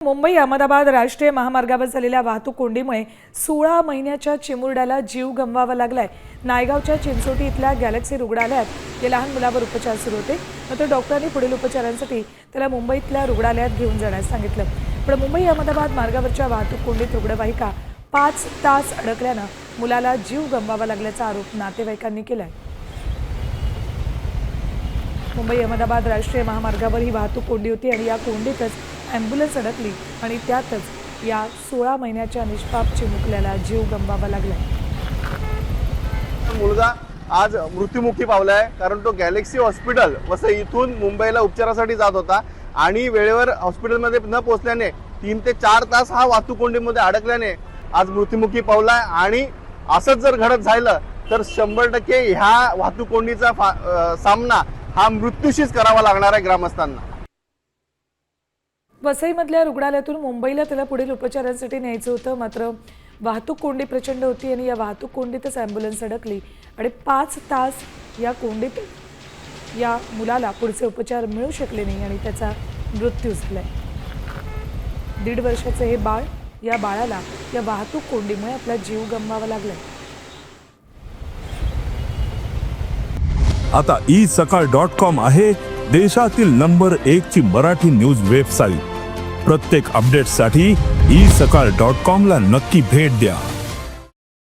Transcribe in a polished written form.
मुंबई अहमदाबाद राष्ट्रीय महामार्गावर झालेल्या वाहतूक कोंडीमुळे 16 महिन्याच्या चिमुरड्याला जीव गमवावा लागलाय। नायगावच्या चिंचोटी इथल्या गॅलेक्सी रुग्णालयात या लहान मुलावर उपचार सुरू होते, मात्र डॉक्टरांनी पुढील उपचारांसाठी त्याला मुंबईतल्या रुग्णालयात घेऊन जाण्यास सांगितलं। पण मुंबई अहमदाबाद मार्गावरच्या वाहतूक कोंडीत रुग्णवाहिका 5 तास अडकल्यानं मुलाला जीव गमवावा लागल्याचा आरोप नातेवाईकांनी केलाय। मुंबई अहमदाबाद राष्ट्रीय महामार्गावर ही वाहतूक कोंडी होती आणि या कोंडीतच ॲम्ब्युलन्स अडकली आणि त्यातच या 16 महिन्याच्या निष्पाप चिमुकल्याला जीव गमवावा लागला। मुलगा आज मृत्युमुखी पावलाय, कारण तो गॅलेक्सी हॉस्पिटल वसई इथून मुंबईला उपचारासाठी जात होता आणि वेळेवर हॉस्पिटलमध्ये न पोहोचल्याने 3 ते 4 तास हा वाहतूक कोंडीमध्ये अडकल्याने आज मृत्युमुखी पावलाय। आणि असंच जर घडत झालं तर 100% ह्या वाहतूक कोंडीचा सामना हा मृत्यूशीच करावा लागणार आहे ग्रामस्थांना। वसईमधल्या रुग्णालयातून मुंबईला त्याला पुढील उपचारांसाठी न्यायचं होतं, मात्र वाहतूक कोंडी प्रचंड होती आणि या वाहतूक कोंडीतच ॲम्ब्युलन्स अडकली आणि 5 तास या कोंडीत या मुलाला पुढचे उपचार मिळू शकले नाही आणि त्याचा मृत्यू झालाय। 1.5 वर्षाचे हे बाळ, या बाळाला या वाहतूक कोंडीमुळे आपला जीव गमवावा लागलाय। आता isakal.com आहे देशातील नंबर 1 ची मराठी न्यूज वेबसाईट। प्रत्येक अपडेटसाठी isakal.com ला नक्की भेट द्या।